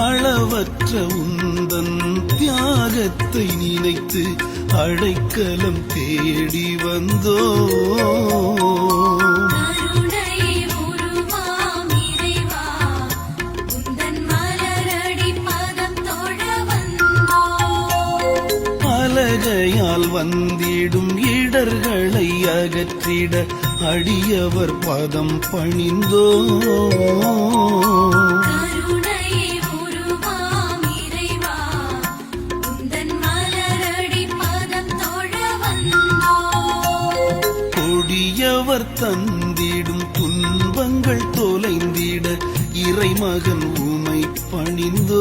அளவற்ற உந்தன் தியாகத்தை நினைத்து அடைக்கலம் தேடி வந்தோ. அலகையால் வந்திடும் இடர்களை அகற்றிட அடியவர் பதம் பணிந்தோ. கொடியவர் தந்திடும் துன்பங்கள் தொலைந்திட இறைமகன் உமை பணிந்தோ.